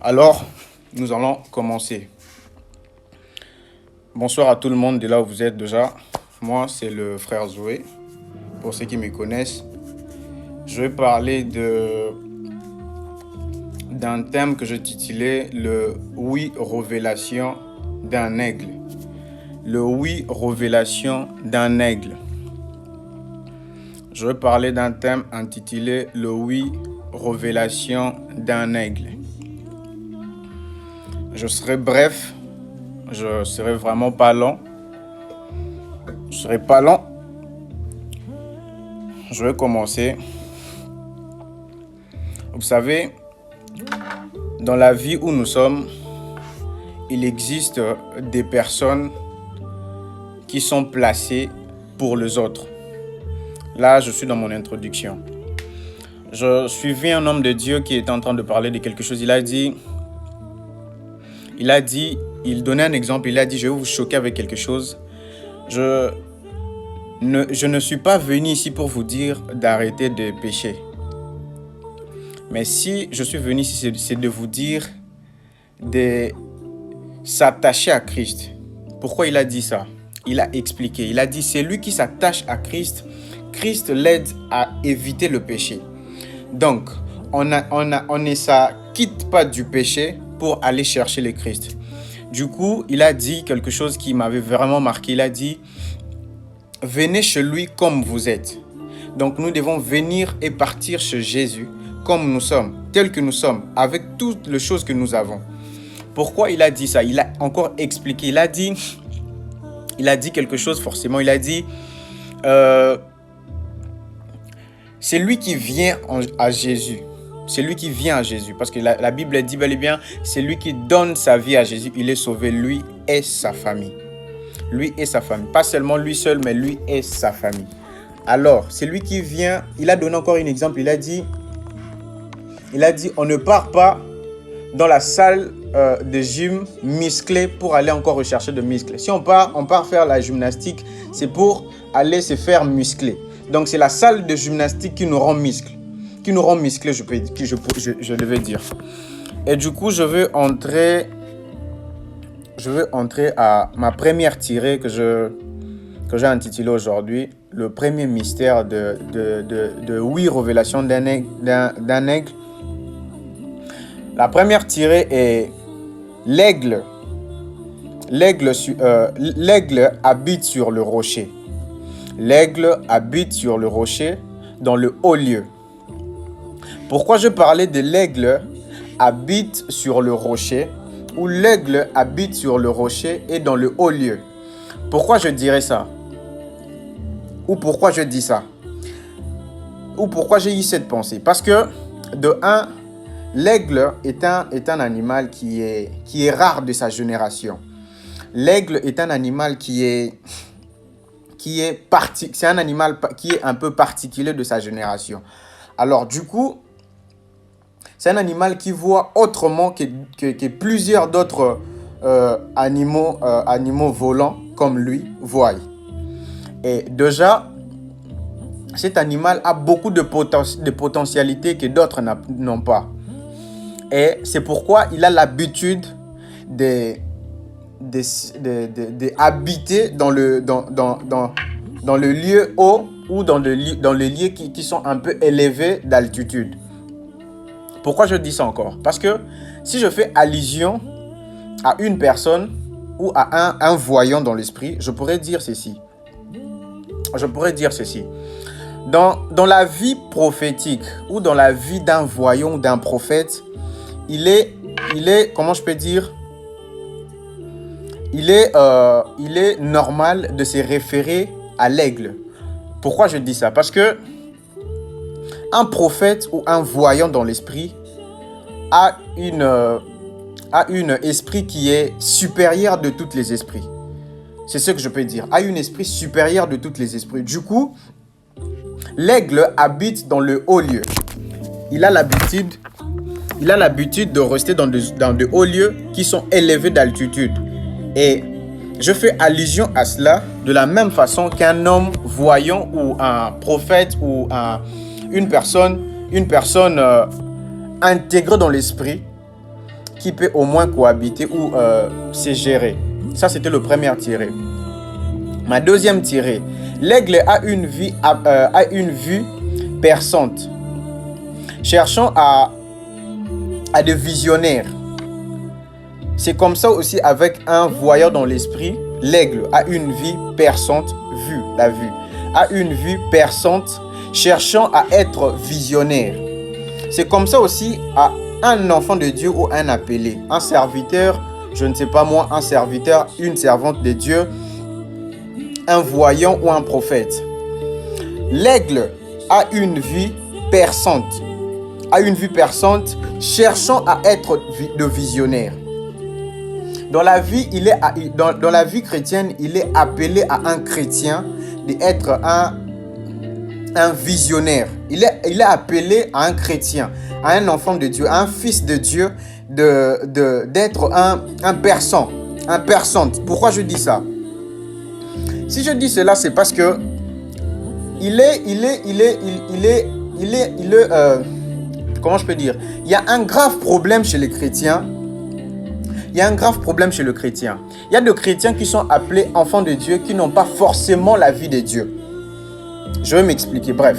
Alors, nous allons commencer. Bonsoir à tout le monde de là où vous êtes déjà. Moi, c'est le frère Zoé. Pour ceux qui me connaissent, je vais parler d'un thème que je titulais le oui révélation d'un aigle. Le oui révélation d'un aigle. Je vais parler d'un thème intitulé le oui révélation d'un aigle. Je serai bref, je serai vraiment pas long. Je serai pas long. Je vais commencer. Vous savez, dans la vie où nous sommes, il existe des personnes qui sont placées pour les autres. Là, je suis dans mon introduction. Je suivis un homme de Dieu qui était en train de parler de quelque chose. Il donnait un exemple, il a dit, je vais vous choquer avec quelque chose. Je ne suis pas venu ici pour vous dire d'arrêter de pécher. Mais si je suis venu ici, c'est de vous dire de s'attacher à Christ. Pourquoi il a dit ça? Il a expliqué. Il a dit, c'est lui qui s'attache à Christ. Christ l'aide à éviter le péché. Donc, on ne s'acquitte pas du péché pour aller chercher le Christ. Du coup, il a dit quelque chose qui m'avait vraiment marqué. Il a dit, venez chez lui comme vous êtes. Donc, nous devons venir et partir chez Jésus comme nous sommes, tels que nous sommes, avec toutes les choses que nous avons. Pourquoi il a dit ça? Il a encore expliqué. Il a dit quelque chose forcément. Il a dit, c'est lui qui vient à Jésus. C'est lui qui vient à Jésus. Parce que la Bible dit bel et bien, c'est lui qui donne sa vie à Jésus. Il est sauvé, lui et sa famille. Lui et sa famille. Pas seulement lui seul, mais lui et sa famille. Alors, c'est lui qui vient. Il a donné encore un exemple. Il a dit, on ne part pas dans la salle de gym musclée pour aller encore rechercher de muscles. Si on part faire la gymnastique, c'est pour aller se faire muscler. Donc, c'est la salle de gymnastique qui nous rend musclés. Je devais dire. Et du coup, je veux entrer à ma première tirée que j'ai intitulée aujourd'hui, le premier mystère de oui, révélation d'un aigle. La première tirée est l'aigle. L'aigle habite sur le rocher. L'aigle habite sur le rocher dans le haut lieu. Pourquoi je parlais de l'aigle habite sur le rocher ou l'aigle habite sur le rocher et dans le haut lieu? Pourquoi je dirais ça? Ou pourquoi je dis ça? Ou pourquoi j'ai eu cette pensée? Parce que, de un, l'aigle est un animal qui est rare de sa génération. L'aigle est un animal c'est un animal qui est un peu particulier de sa génération. Alors, du coup, c'est un animal qui voit autrement que plusieurs d'autres animaux volants comme lui voient. Et déjà, cet animal a beaucoup de potentialités que d'autres n'ont pas. Et c'est pourquoi il a l'habitude d'habiter dans le lieu haut ou dans les lieux qui sont un peu élevés d'altitude. Pourquoi je dis ça encore? Parce que si je fais allusion à une personne ou à un voyant dans l'esprit, je pourrais dire ceci. Dans la vie prophétique ou dans la vie d'un voyant ou d'un prophète, il est, comment je peux dire, il est normal de se référer à l'aigle. Pourquoi je dis ça? Parce que un prophète ou un voyant dans l'esprit a une esprit qui est supérieur de tous les esprits. C'est ce que je peux dire. A un esprit supérieur de tous les esprits. Du coup, l'aigle habite dans le haut lieu. Il a l'habitude de rester dans de hauts lieux qui sont élevés d'altitude. Et je fais allusion à cela de la même façon qu'un homme voyant ou un prophète ou une personne intégrée dans l'esprit qui peut au moins cohabiter ou se gérer. Ça, c'était le premier tiré. Ma deuxième tirée. L'aigle a une vue perçante, cherchant à des visionnaires. C'est comme ça aussi avec un voyeur dans l'esprit. L'aigle a une vue perçante, a une vue perçante, cherchant à être visionnaire. C'est comme ça aussi à un enfant de Dieu ou un appelé, un serviteur, je ne sais pas moi, un serviteur, une servante de Dieu, un voyant ou un prophète. L'aigle a une vue perçante, cherchant à être de visionnaire. Dans la vie chrétienne, il est appelé à un chrétien d'être un visionnaire. Il est appelé à un chrétien, à un enfant de Dieu, à un fils de Dieu d'être un perçant. Pourquoi je dis ça? Si je dis cela, c'est parce que comment je peux dire? Il y a un grave problème chez les chrétiens. Il y a des chrétiens qui sont appelés enfants de Dieu, qui n'ont pas forcément la vie de Dieu. Je vais m'expliquer. Bref,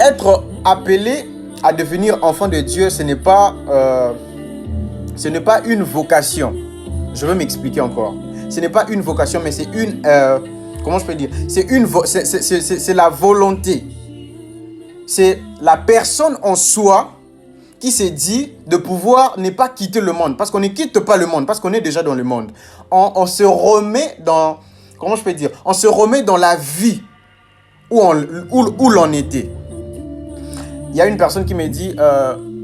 être appelé à devenir enfant de Dieu, ce n'est pas une vocation. Je vais m'expliquer encore. Ce n'est pas une vocation, mais c'est une... comment je peux dire? C'est la volonté. C'est la personne en soi qui s'est dit de pouvoir ne pas quitter le monde. Parce qu'on ne quitte pas le monde, parce qu'on est déjà dans le monde. On se remet dans... Comment je peux dire? On se remet dans la vie où l'on était. Il y a une personne qui me dit...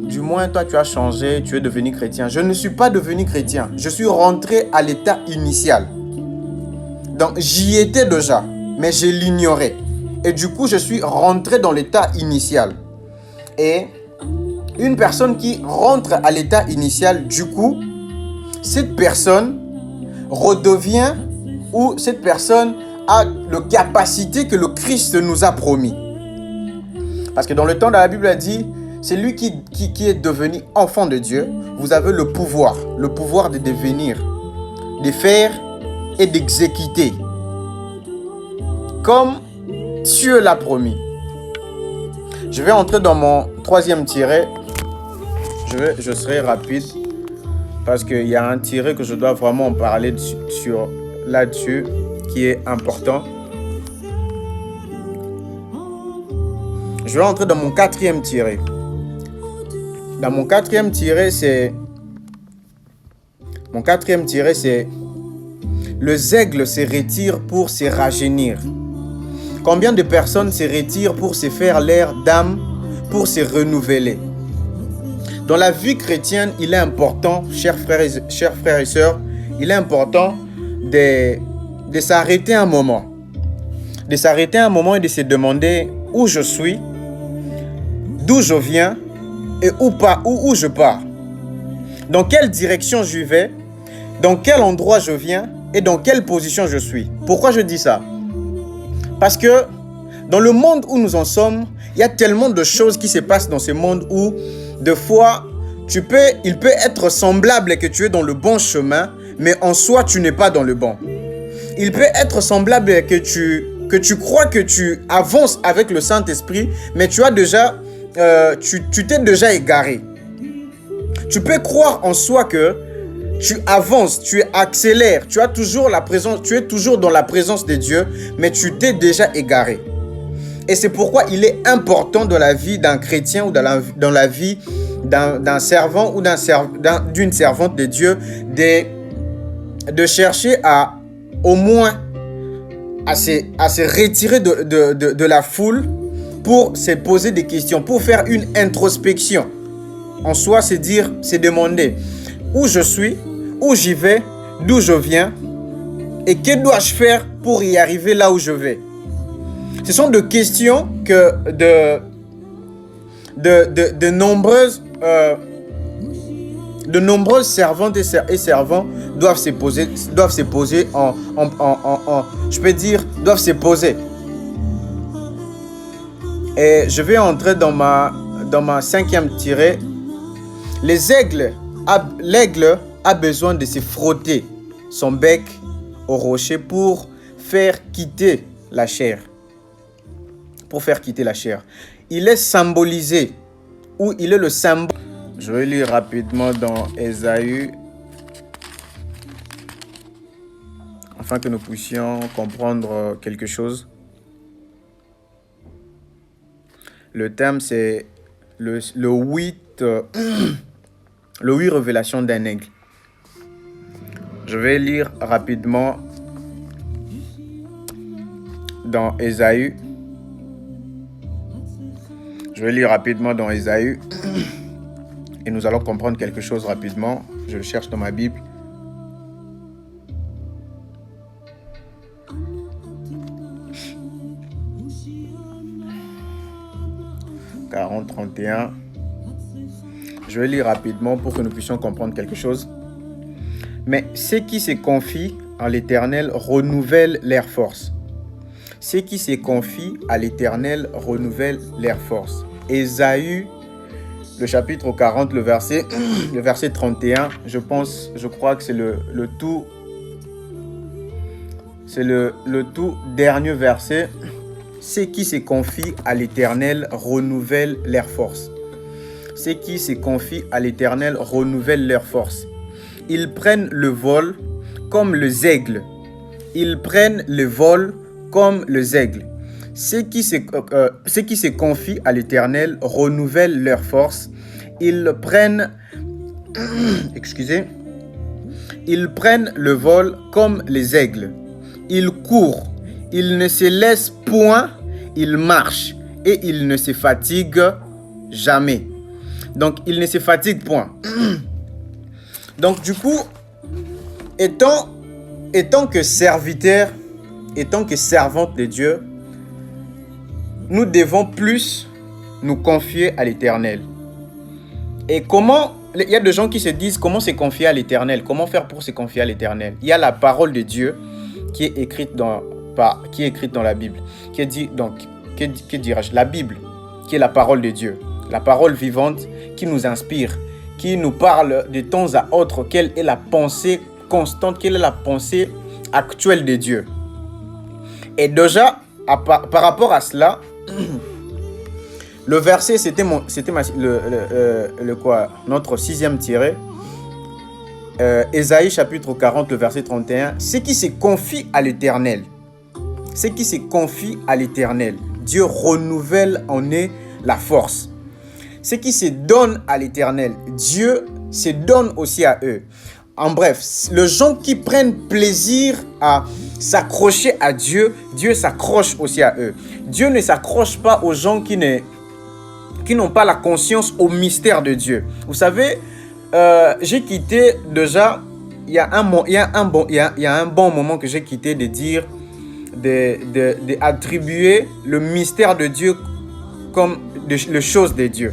du moins, toi, tu as changé, tu es devenu chrétien. Je ne suis pas devenu chrétien. Je suis rentré à l'état initial. Donc, j'y étais déjà, mais je l'ignorais. Et du coup, je suis rentré dans l'état initial. Et une personne qui rentre à l'état initial, du coup, cette personne redevient ou cette personne a la capacité que le Christ nous a promis. Parce que dans le temps de la Bible, elle dit... C'est lui qui est devenu enfant de Dieu. Vous avez le pouvoir de devenir, de faire et d'exécuter. Comme Dieu l'a promis. Je vais entrer dans mon troisième tiré. Je serai rapide parce qu'il y a un tiré que je dois vraiment parler là-dessus qui est important. Je vais entrer dans mon quatrième tiré. Dans mon quatrième tiré, c'est les aigles se retirent pour se rajeunir. Combien de personnes se retirent pour se faire l'air d'âme, pour se renouveler? Dans la vie chrétienne, il est important, chers frères et sœurs, il est important de s'arrêter un moment. De s'arrêter un moment et de se demander où je suis, d'où je viens, et où je pars. Dans quelle direction je vais, dans quel endroit je viens et dans quelle position je suis. Pourquoi je dis ça? Parce que dans le monde où nous en sommes, il y a tellement de choses qui se passent dans ce monde où, des fois, il peut être semblable que tu es dans le bon chemin, mais en soi, tu n'es pas dans le bon. Il peut être semblable que tu crois que tu avances avec le Saint-Esprit, mais tu t'es déjà égaré. Tu peux croire en soi que tu avances, tu accélères, tu es toujours dans la présence de Dieu, mais tu t'es déjà égaré. Et c'est pourquoi il est important dans la vie d'un chrétien ou dans la vie d'un servant ou d'une servante de Dieu de chercher au moins à se retirer de la foule pour se poser des questions, pour faire une introspection. En soi, c'est demander où je suis, où j'y vais, d'où je viens et que dois-je faire pour y arriver là où je vais. Ce sont des questions que de nombreuses servantes et servants doivent se poser doivent se poser. Et je vais entrer dans ma cinquième tirée. Les aigles L'aigle a besoin de se frotter son bec au rocher pour faire quitter la chair. Pour faire quitter la chair. Il est symbolisé, ou il est le symbole. Je vais lire rapidement dans Ésaïe, afin que nous puissions comprendre quelque chose. Le thème, c'est le 8 révélations d'un aigle. Je vais lire rapidement dans Ésaïe. Je vais lire rapidement dans Ésaïe et nous allons comprendre quelque chose rapidement. Je le cherche dans ma Bible. « 40-31 ». Je vais lire rapidement pour que nous puissions comprendre quelque chose. Mais ceux qui se confient en l'Éternel renouvellent leur force. Ceux qui se confient à l'Éternel renouvellent leur force. Ésaïe, le chapitre 40, le verset 31, je crois que c'est le tout dernier verset. Ceux qui se confient à l'Éternel renouvellent leur force. Ceux qui se confient à l'Éternel renouvellent leur force. Ils prennent le vol comme les aigles. Ils prennent le vol comme les aigles. Ceux qui se confient à l'Éternel renouvellent leur force. Ils prennent Ils prennent le vol comme les aigles. Ils courent. Ils ne se laissent point. Ils marchent. Et ils ne se fatiguent jamais. Donc, ils ne se fatiguent point. Donc, du coup, étant que serviteurs, étant que servantes de Dieu, nous devons plus nous confier à l'Éternel. Et comment, il y a des gens qui se disent comment se confier à l'Éternel, comment faire pour se confier à l'Éternel. Il y a la parole de Dieu qui est écrite dans la Bible, qui dit donc, que dirais-je, la Bible, qui est la parole de Dieu, la parole vivante qui nous inspire, qui nous parle de temps à autre, quelle est la pensée constante, quelle est la pensée actuelle de Dieu. Et déjà, par rapport à cela, le verset, c'était notre sixième tiré. Ésaïe chapitre 40, le verset 31. Ceux qui se confient à l'Éternel, ceux qui se confient à l'Éternel, Dieu renouvelle en eux la force. Ceux qui se donnent à l'Éternel, Dieu se donne aussi à eux. En bref, les gens qui prennent plaisir à s'accrocher à Dieu, Dieu s'accroche aussi à eux. Dieu ne s'accroche pas aux gens qui n'ont pas la conscience au mystère de Dieu. Vous savez, j'ai quitté déjà, il y a un bon moment que j'ai quitté de dire, d'attribuer le mystère de Dieu comme les choses de Dieu.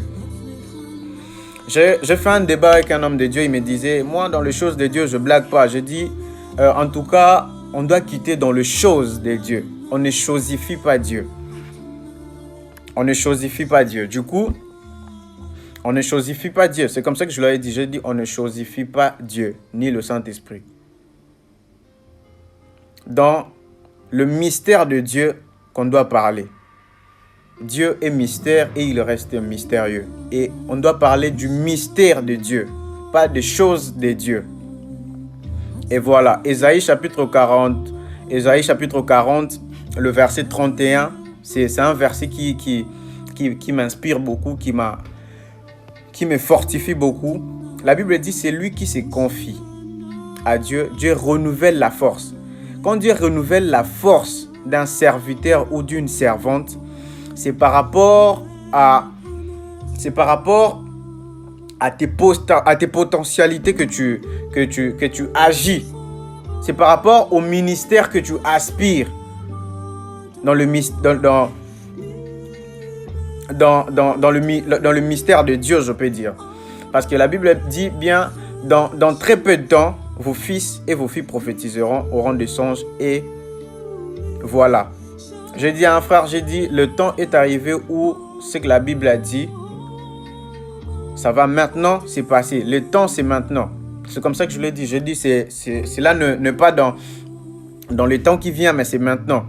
J'ai fait un débat avec un homme de Dieu, il me disait, moi dans les choses de Dieu, je blague pas. Je dis, en tout cas, on doit quitter dans les choses de Dieu. On ne chosifie pas Dieu. On ne chosifie pas Dieu. Du coup, on ne chosifie pas Dieu. C'est comme ça que je leur ai dit. J'ai dit, on ne chosifie pas Dieu, ni le Saint-Esprit. Dans le mystère de Dieu qu'on doit parler. Dieu est mystère et il reste mystérieux. Et on doit parler du mystère de Dieu, pas des choses de Dieu. Et voilà, Ésaïe chapitre 40, le verset 31, c'est un verset qui m'inspire beaucoup, qui me fortifie beaucoup. La Bible dit, c'est lui qui se confie à Dieu. Dieu renouvelle la force. Quand Dieu renouvelle la force d'un serviteur ou d'une servante, c'est par rapport à tes potentialités que tu agis. C'est par rapport au ministère que tu aspires dans le mystère de Dieu, je peux dire. Parce que la Bible dit bien, dans très peu de temps, vos fils et vos filles prophétiseront, auront des songes et voilà. J'ai dit à un frère, le temps est arrivé où ce que la Bible a dit ça va maintenant, c'est passé. Le temps, c'est maintenant. C'est comme ça que je l'ai dit. Je dis, c'est là, ne pas dans le temps qui vient, mais c'est maintenant.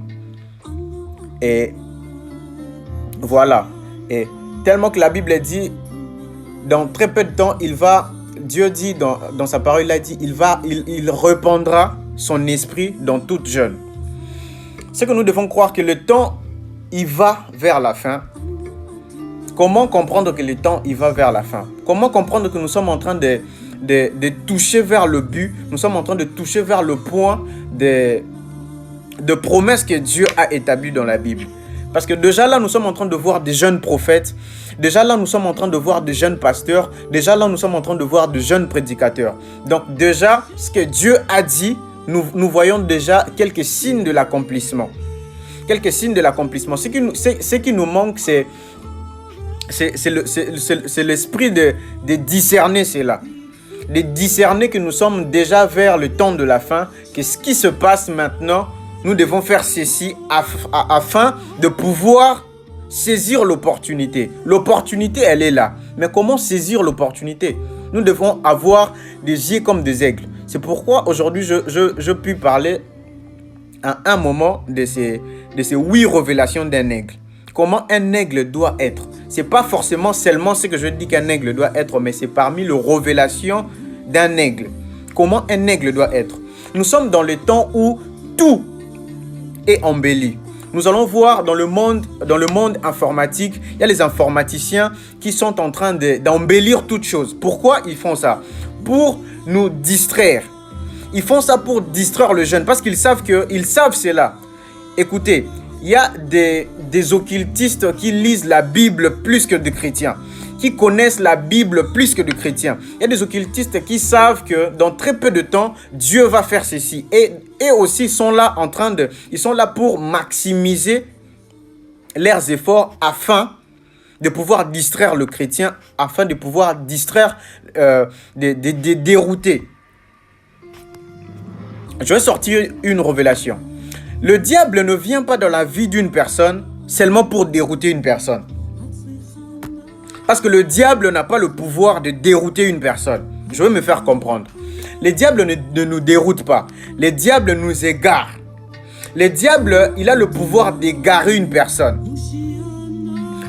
Et voilà. Et tellement que la Bible dit, dans très peu de temps, Dieu dit dans sa parole, il a dit, il répandra son esprit dans toute jeune. C'est que nous devons croire que le temps, il va vers la fin. Comment comprendre que le temps, il va vers la fin? Comment comprendre que nous sommes en train de toucher vers le but? Nous sommes en train de toucher vers le point de promesses que Dieu a établies dans la Bible. Parce que déjà là, nous sommes en train de voir des jeunes prophètes. Déjà là, nous sommes en train de voir des jeunes pasteurs. Déjà là, nous sommes en train de voir de jeunes prédicateurs. Donc déjà, ce que Dieu a dit, nous voyons déjà quelques signes de l'accomplissement. Quelques signes de l'accomplissement. Ce qui nous manque, c'est l'esprit de discerner cela. De discerner que nous sommes déjà vers le temps de la fin, que ce qui se passe maintenant, nous devons faire ceci afin de pouvoir saisir l'opportunité. L'opportunité, elle est là. Mais comment saisir l'opportunité? Nous devons avoir des yeux comme des aigles. C'est pourquoi aujourd'hui, je puis parler à un moment de ces 8 révélations d'un aigle. Comment un aigle doit être. Ce n'est pas forcément seulement ce que je dis qu'un aigle doit être, mais c'est parmi les révélations d'un aigle. Comment un aigle doit être. Nous sommes dans le temps où tout est embelli. Nous allons voir dans le monde informatique, il y a les informaticiens qui sont en train d'embellir toutes choses. Pourquoi ils font ça? Pour nous distraire. Ils font ça pour distraire le jeune parce qu'ils savent cela. Écoutez, il y a des occultistes qui lisent la Bible plus que des chrétiens, qui connaissent la Bible plus que des chrétiens. Il y a des occultistes qui savent que dans très peu de temps, Dieu va faire ceci. Et aussi, ils sont là pour maximiser leurs efforts afin de pouvoir distraire le chrétien, afin de pouvoir distraire, dérouter. Je vais sortir une révélation. Le diable ne vient pas dans la vie d'une personne seulement pour dérouter une personne. Parce que le diable n'a pas le pouvoir de dérouter une personne. Je vais me faire comprendre. Le diable ne nous déroute pas. Le diable nous égare. Le diable, il a le pouvoir d'égarer une personne.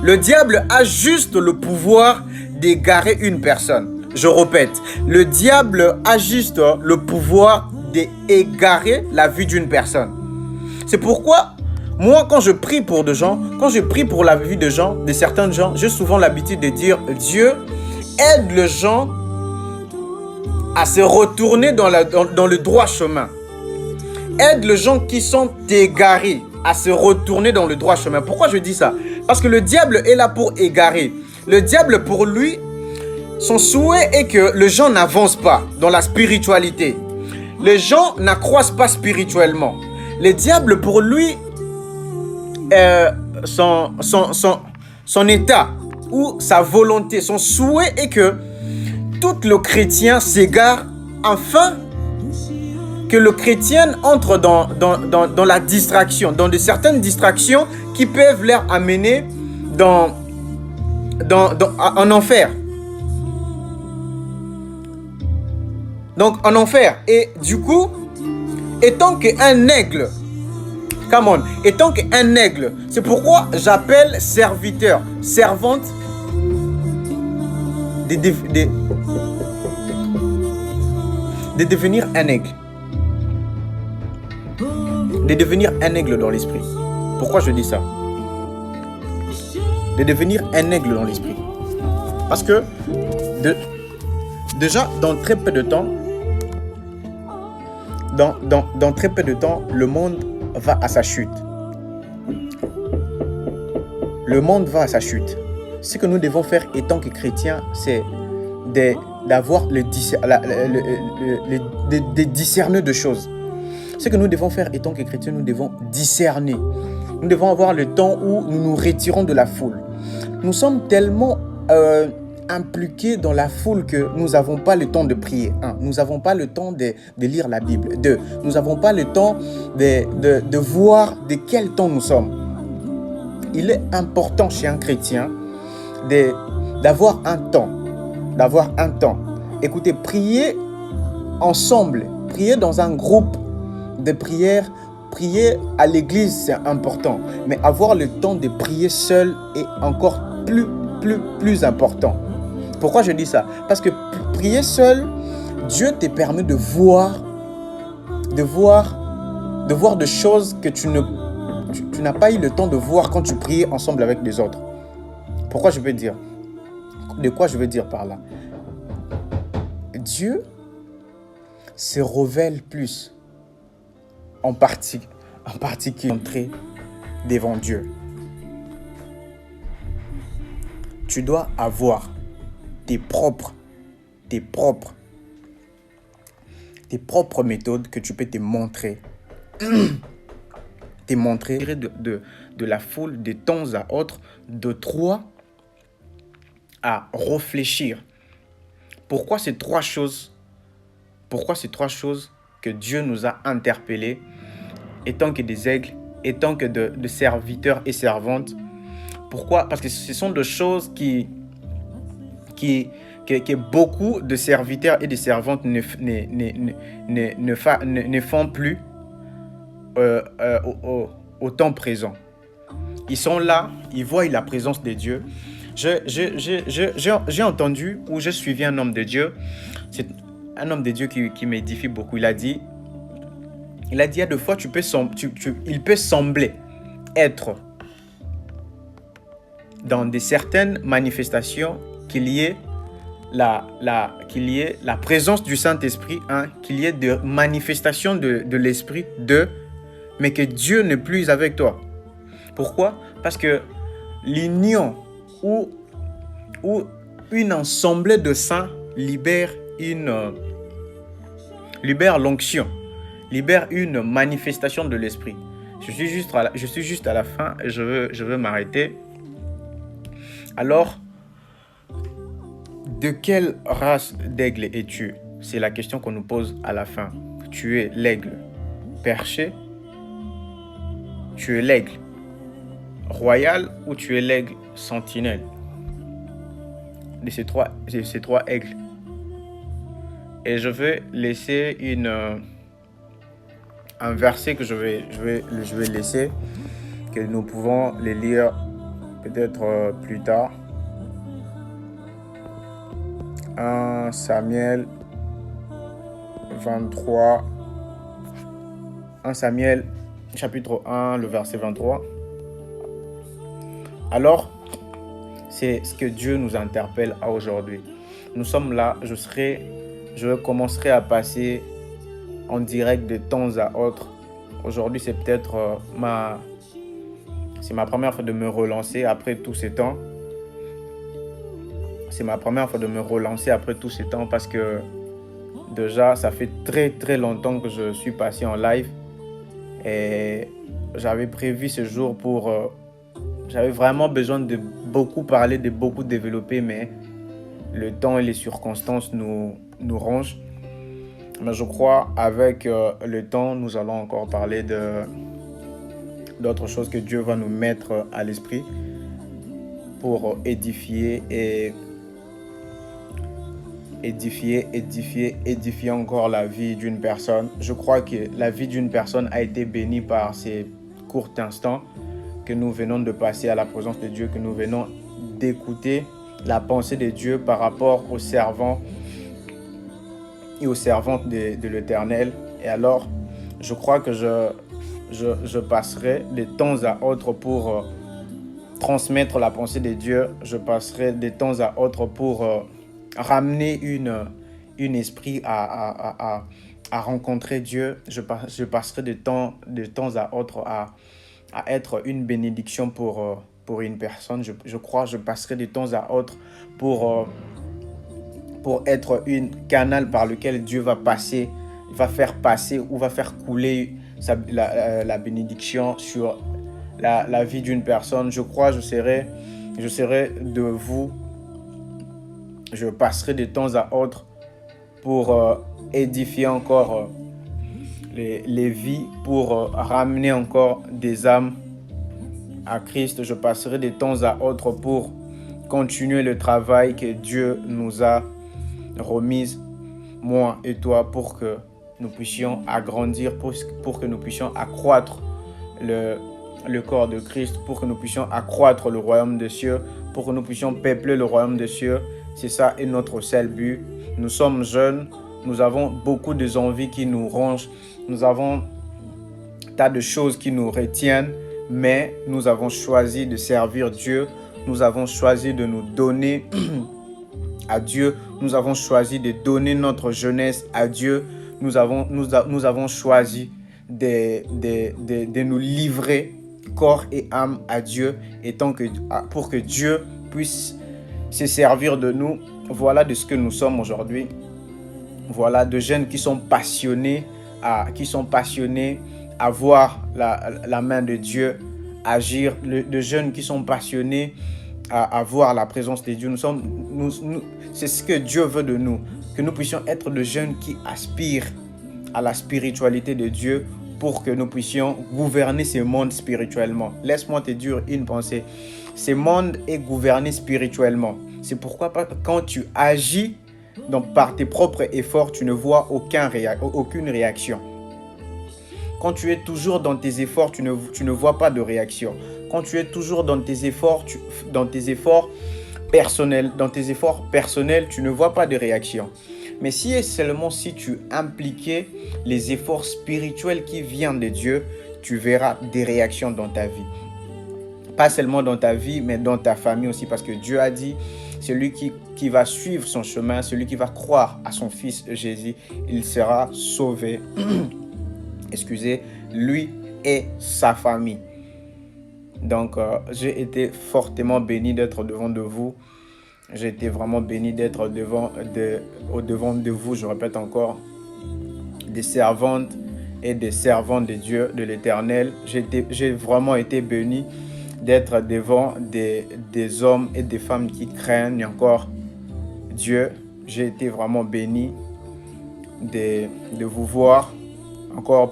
Le diable a juste le pouvoir d'égarer une personne. Je répète, le diable a juste le pouvoir d'égarer la vie d'une personne. C'est pourquoi, moi, quand je prie pour des gens, quand je prie pour la vie de gens, de certains gens, j'ai souvent l'habitude de dire, Dieu aide les gens à se retourner dans le droit chemin. Aide les gens qui sont égarés à se retourner dans le droit chemin. Pourquoi je dis ça? Parce que le diable est là pour égarer. Le diable, pour lui, son souhait est que les gens n'avancent pas dans la spiritualité. Les gens n'accroissent pas spirituellement. Le diable, pour lui, son état ou sa volonté, son souhait est que tout le chrétien s'égare afin que le chrétien entre dans la distraction, dans de certaines distractions qui peuvent leur amener en enfer. Donc en enfer. Et du coup, étant qu'un aigle, étant qu'un aigle, c'est pourquoi j'appelle serviteur, servante de devenir un aigle. De devenir un aigle dans l'esprit. Pourquoi je dis ça? De devenir un aigle dans l'esprit. Parce que déjà, dans très peu de temps, dans très peu de temps, le monde va à sa chute. Le monde va à sa chute. Ce que nous devons faire étant que chrétiens, c'est d'avoir de discerner de choses. Ce que nous devons faire étant que chrétiens, nous devons discerner. Nous devons avoir le temps où nous nous retirons de la foule. Nous sommes tellement impliqués dans la foule que nous n'avons pas le temps de prier. Nous n'avons pas le temps de lire la Bible. Nous n'avons pas le temps de voir de quel temps nous sommes. Il est important chez un chrétien d'avoir un temps d'avoir un temps. Écoutez, prier ensemble, prier dans un groupe de prière, prier à l'église, c'est important. Mais avoir le temps de prier seul est encore plus important. Pourquoi je dis ça? Parce que prier seul, Dieu te permet de voir des choses que tu n'as pas eu le temps de voir quand tu priais ensemble avec les autres. Pourquoi je veux dire? De quoi je veux dire par là? Dieu se révèle plus en particulier entrer devant Dieu. Tu dois avoir tes propres méthodes que tu peux te montrer. Te montrer de la foule de temps à autre, de toi à réfléchir. Pourquoi ces trois choses que Dieu nous a interpellés, étant que des aigles, étant que de serviteurs et servantes? Pourquoi? Parce que ce sont des choses que beaucoup de serviteurs et de servantes ne font plus au temps présent. Ils sont là, ils voient la présence de Dieu. J'ai entendu ou j'ai suivi un homme de Dieu. C'est un homme de Dieu qui m'édifie beaucoup. Il a dit, il y a deux fois, il peut sembler être dans certaines manifestations qu'il y ait la présence du Saint-Esprit, qu'il y ait des manifestations de l'Esprit, mais que Dieu n'est plus avec toi. Pourquoi? Parce que l'union ou une assemblée de saints libère l'onction, libère une manifestation de l'Esprit. Je suis juste à la fin et je veux m'arrêter. Alors, de quelle race d'aigle es-tu? C'est la question qu'on nous pose à la fin. Tu es l'aigle perché? Tu es l'aigle royal ou tu es l'aigle sentinelle? De ces trois aigles. Et je vais laisser un verset que je vais laisser, que nous pouvons les lire peut-être plus tard. 1 Samuel 23. 1 Samuel chapitre 1, le verset 23. Alors, c'est ce que Dieu nous interpelle à aujourd'hui. Nous sommes là, je commencerai à passer en direct de temps à autre. Aujourd'hui, c'est peut-être ma première fois de me relancer après tous ces temps. C'est ma première fois de me relancer après tous ces temps parce que déjà, ça fait très longtemps que je suis passé en live et j'avais prévu ce jour j'avais vraiment besoin de beaucoup parler, de beaucoup développer, mais le temps et les circonstances nous rongent. Mais je crois avec le temps, nous allons encore parler d'autres choses que Dieu va nous mettre à l'esprit pour édifier encore la vie d'une personne. Je crois que la vie d'une personne a été bénie par ces courts instants que nous venons de passer à la présence de Dieu, que nous venons d'écouter la pensée de Dieu par rapport aux servants et aux servantes de l'Éternel. Et alors, je crois que je passerai de temps à autre pour transmettre la pensée de Dieu. Je passerai de temps à autre pour ramener une esprit à rencontrer Dieu. Je passerai de temps à autre à être une bénédiction pour une personne. Je crois que je passerai de temps à autre pour être un canal par lequel Dieu va faire passer ou va faire couler la bénédiction sur la vie d'une personne. Je crois que je serai de vous. Je passerai de temps à autre pour édifier encore les vies, pour ramener encore des âmes à Christ. Je passerai de temps à autre pour continuer le travail que Dieu nous a remis, moi et toi, pour que nous puissions agrandir, pour que nous puissions accroître le corps de Christ, pour que nous puissions accroître le royaume des cieux, pour que nous puissions peupler le royaume des cieux. C'est ça et notre seul but. Nous sommes jeunes, nous avons beaucoup d'envies qui nous rongent, nous avons tas de choses qui nous retiennent, mais nous avons choisi de servir Dieu, nous avons choisi de nous donner à Dieu, nous avons choisi de donner notre jeunesse à Dieu, nous avons choisi de nous livrer corps et âme à Dieu, pour que Dieu puisse se servir de nous. Voilà de ce que nous sommes aujourd'hui. Voilà de jeunes qui sont passionnés à voir la main de Dieu agir, de jeunes qui sont passionnés à voir la présence de Dieu. C'est ce que Dieu veut de nous, que nous puissions être de jeunes qui aspirent à la spiritualité de Dieu, pour que nous puissions gouverner ce monde spirituellement. Laisse-moi te dire une pensée. Ce monde est gouverné spirituellement. C'est pourquoi quand tu agis par tes propres efforts, tu ne vois aucune réaction. Quand tu es toujours dans tes efforts, tu ne vois pas de réaction. Quand tu es toujours dans tes efforts personnels, tu ne vois pas de réaction. Mais si tu impliquais les efforts spirituels qui viennent de Dieu, tu verras des réactions dans ta vie. Pas seulement dans ta vie, mais dans ta famille aussi, parce que Dieu a dit, celui qui va suivre son chemin, celui qui va croire à son Fils Jésus, il sera sauvé. Excusez, lui et sa famille. Donc, j'ai été fortement béni d'être devant de vous. J'ai été vraiment béni d'être au devant de vous, je répète encore, des servantes et des servants de Dieu, de l'Éternel. J'ai vraiment été béni d'être devant des hommes et des femmes qui craignent encore Dieu. J'ai été vraiment béni de vous voir encore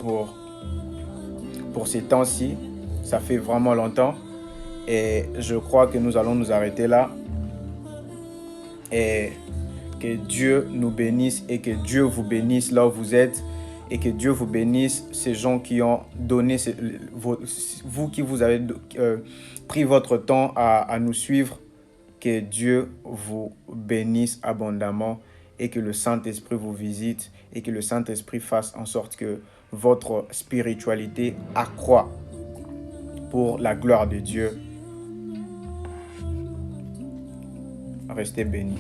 pour ces temps-ci. Ça fait vraiment longtemps et je crois que nous allons nous arrêter là. Et que Dieu nous bénisse et que Dieu vous bénisse là où vous êtes, et que Dieu vous bénisse, ces gens qui ont donné, vous qui vous avez pris votre temps à nous suivre. Que Dieu vous bénisse abondamment et que le Saint-Esprit vous visite et que le Saint-Esprit fasse en sorte que votre spiritualité accroît pour la gloire de Dieu. Restez bénis.